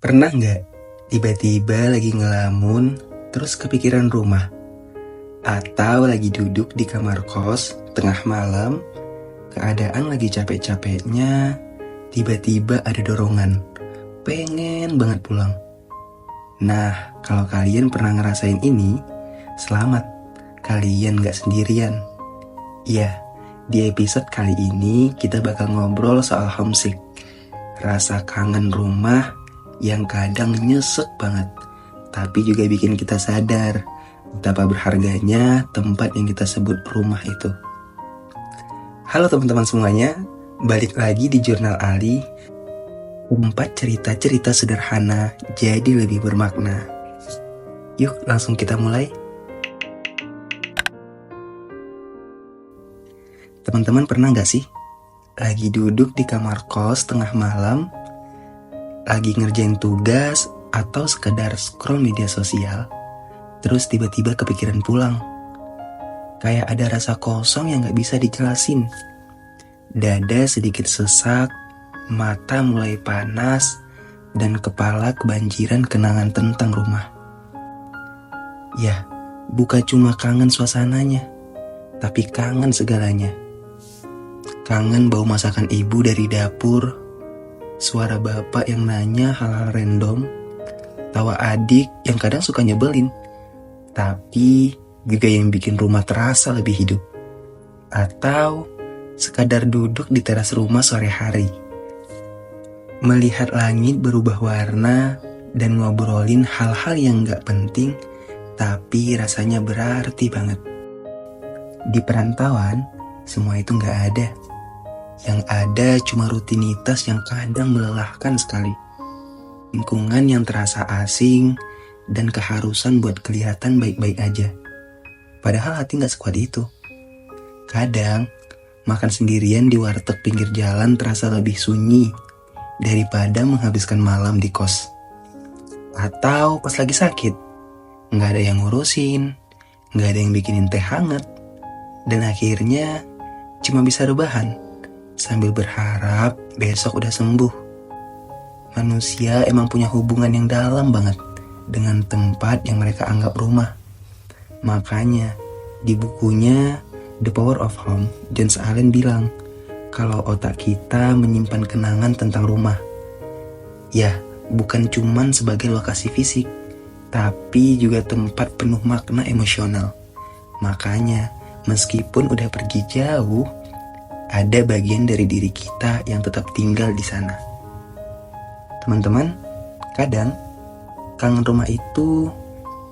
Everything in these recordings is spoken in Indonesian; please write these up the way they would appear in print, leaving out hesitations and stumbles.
Pernah nggak tiba-tiba lagi ngelamun, terus kepikiran rumah? Atau lagi duduk di kamar kos, tengah malam, keadaan lagi capek-capeknya, tiba-tiba ada dorongan, pengen banget pulang. Nah, kalau kalian pernah ngerasain ini, selamat, kalian nggak sendirian. Iya, di episode kali ini kita bakal ngobrol soal homesick, rasa kangen rumah yang kadang nyesek banget, tapi juga bikin kita sadar betapa berharganya tempat yang kita sebut rumah itu. Halo teman-teman semuanya, balik lagi di Jurnal Ali, tempat cerita-cerita sederhana jadi lebih bermakna. Yuk langsung kita mulai. Teman-teman pernah gak sih lagi duduk di kamar kos tengah malam, lagi ngerjain tugas atau sekedar scroll media sosial, terus tiba-tiba kepikiran pulang? Kayak ada rasa kosong yang gak bisa dijelasin. Dada sedikit sesak, mata mulai panas, dan kepala kebanjiran kenangan tentang rumah. Ya, bukan cuma kangen suasananya, tapi kangen segalanya. Kangen bau masakan ibu dari dapur, suara bapak yang nanya hal-hal random, tawa adik yang kadang suka nyebelin, tapi juga yang bikin rumah terasa lebih hidup. Atau sekadar duduk di teras rumah sore hari, melihat langit berubah warna dan ngobrolin hal-hal yang gak penting, tapi rasanya berarti banget. Di perantauan, semua itu gak ada. Yang ada cuma rutinitas yang kadang melelahkan sekali. Lingkungan yang terasa asing dan keharusan buat kelihatan baik-baik aja. Padahal hati gak sekuat itu. Kadang, makan sendirian di warteg pinggir jalan terasa lebih sunyi daripada menghabiskan malam di kos. Atau pas lagi sakit, gak ada yang ngurusin, gak ada yang bikinin teh hangat, dan akhirnya cuma bisa rebahan sambil berharap besok udah sembuh. Manusia emang punya hubungan yang dalam banget dengan tempat yang mereka anggap rumah. Makanya di bukunya The Power of Home, Jones Allen bilang kalau otak kita menyimpan kenangan tentang rumah. Ya, bukan cuman sebagai lokasi fisik, tapi juga tempat penuh makna emosional. Makanya meskipun udah pergi jauh, ada bagian dari diri kita yang tetap tinggal di sana. Teman-teman, kadang kangen rumah itu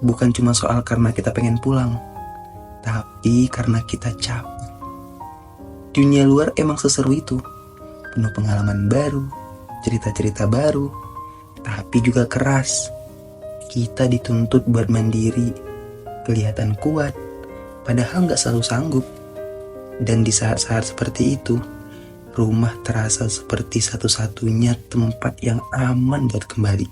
bukan cuma soal karena kita pengen pulang, tapi karena kita capek. Dunia luar emang seseru itu, penuh pengalaman baru, cerita-cerita baru, tapi juga keras. Kita dituntut buat mandiri, kelihatan kuat, padahal gak selalu sanggup. Dan di saat-saat seperti itu, rumah terasa seperti satu-satunya tempat yang aman buat kembali.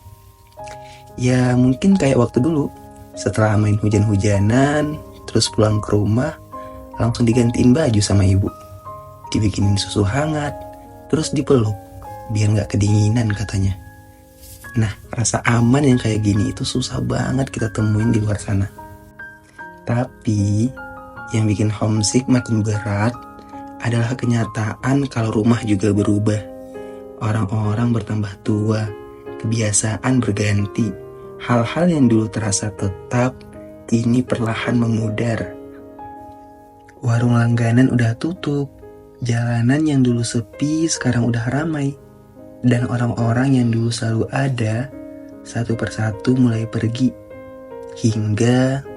Ya mungkin kayak waktu dulu, setelah main hujan-hujanan, terus pulang ke rumah, langsung digantiin baju sama ibu, dibikinin susu hangat, terus dipeluk, biar gak kedinginan katanya. Nah, rasa aman yang kayak gini itu susah banget kita temuin di luar sana. Tapi yang bikin homesick makin berat adalah kenyataan kalau rumah juga berubah. Orang-orang bertambah tua, kebiasaan berganti, hal-hal yang dulu terasa tetap kini perlahan memudar. Warung langganan udah tutup, jalanan yang dulu sepi sekarang udah ramai, dan orang-orang yang dulu selalu ada satu persatu mulai pergi. Hingga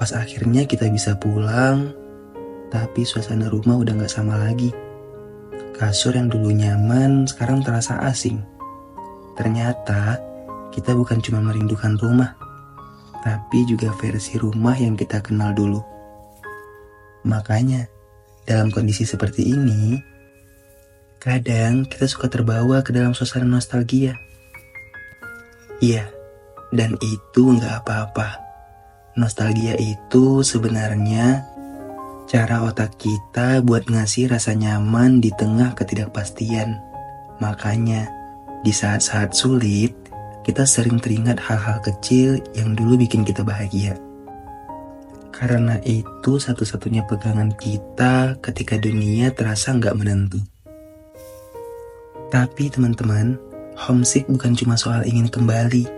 pas akhirnya kita bisa pulang, tapi suasana rumah udah gak sama lagi. Kasur yang dulu nyaman sekarang terasa asing. Ternyata kita bukan cuma merindukan rumah, tapi juga versi rumah yang kita kenal dulu. Makanya dalam kondisi seperti ini, kadang kita suka terbawa ke dalam suasana nostalgia. Iya, dan itu gak apa-apa. Nostalgia itu sebenarnya cara otak kita buat ngasih rasa nyaman di tengah ketidakpastian. Makanya, di saat-saat sulit, kita sering teringat hal-hal kecil yang dulu bikin kita bahagia. Karena itu satu-satunya pegangan kita ketika dunia terasa nggak menentu. Tapi teman-teman, homesick bukan cuma soal ingin kembali,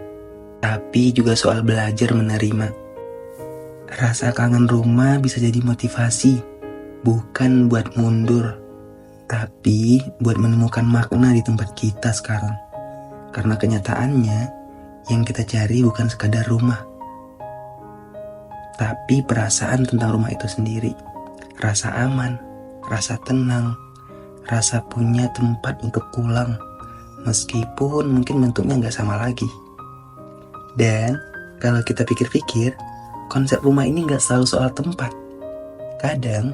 tapi juga soal belajar menerima. Rasa kangen rumah bisa jadi motivasi, bukan buat mundur, tapi buat menemukan makna di tempat kita sekarang. Karena kenyataannya, yang kita cari bukan sekadar rumah, tapi perasaan tentang rumah itu sendiri. Rasa aman, rasa tenang, rasa punya tempat untuk pulang, meskipun mungkin bentuknya nggak sama lagi. Dan kalau kita pikir-pikir, konsep rumah ini nggak selalu soal tempat. Kadang,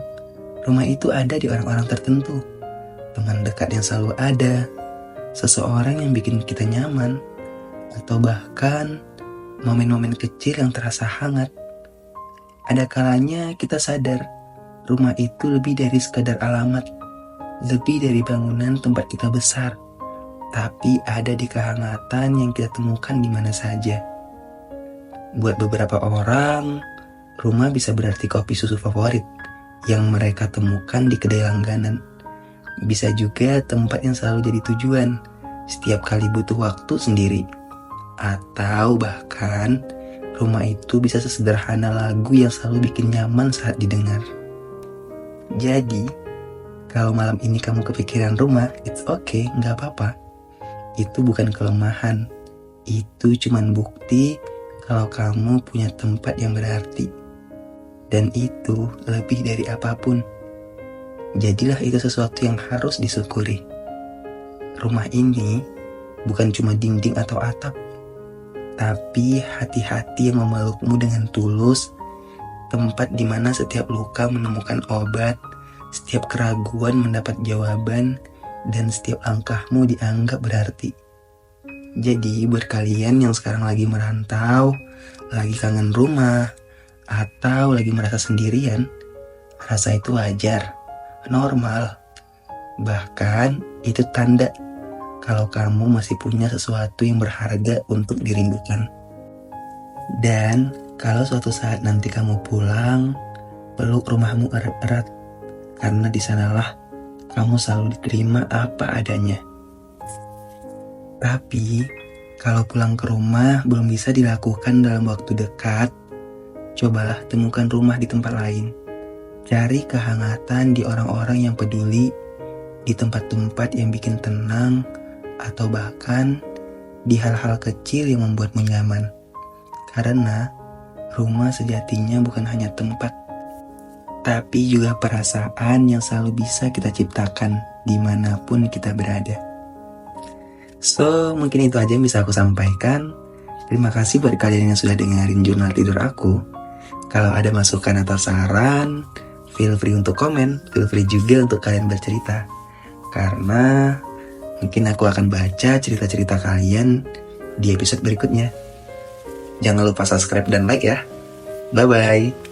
rumah itu ada di orang-orang tertentu, teman dekat yang selalu ada, seseorang yang bikin kita nyaman, atau bahkan momen-momen kecil yang terasa hangat. Ada kalanya kita sadar, rumah itu lebih dari sekadar alamat, lebih dari bangunan tempat kita besar, tapi ada di kehangatan yang kita temukan di mana saja. Buat beberapa orang, rumah bisa berarti kopi susu favorit yang mereka temukan di kedai langganan. Bisa juga tempat yang selalu jadi tujuan setiap kali butuh waktu sendiri. Atau bahkan rumah itu bisa sesederhana lagu yang selalu bikin nyaman saat didengar. Jadi, kalau malam ini kamu kepikiran rumah, it's okay, gak apa-apa. Itu bukan kelemahan, itu cuman bukti kalau kamu punya tempat yang berarti. Dan itu lebih dari apapun. Jadilah itu sesuatu yang harus disyukuri. Rumah ini bukan cuma dinding atau atap, tapi hati-hati yang memelukmu dengan tulus, tempat di mana setiap luka menemukan obat, setiap keraguan mendapat jawaban, dan setiap langkahmu dianggap berarti. Jadi buat kalian yang sekarang lagi merantau, lagi kangen rumah, atau lagi merasa sendirian, rasa itu wajar, normal. Bahkan itu tanda kalau kamu masih punya sesuatu yang berharga untuk dirindukan. Dan kalau suatu saat nanti kamu pulang, peluk rumahmu erat-erat, karena di sanalah kamu selalu diterima apa adanya. Tapi, kalau pulang ke rumah belum bisa dilakukan dalam waktu dekat, cobalah temukan rumah di tempat lain. Cari kehangatan di orang-orang yang peduli, di tempat-tempat yang bikin tenang, atau bahkan di hal-hal kecil yang membuatmu nyaman. Karena rumah sejatinya bukan hanya tempat, tapi juga perasaan yang selalu bisa kita ciptakan dimanapun kita berada. So, mungkin itu aja yang bisa aku sampaikan. Terima kasih buat kalian yang sudah dengerin jurnal tidur aku. Kalau ada masukan atau saran, feel free untuk komen, feel free juga untuk kalian bercerita. Karena mungkin aku akan baca cerita-cerita kalian di episode berikutnya. Jangan lupa subscribe dan like ya. Bye-bye.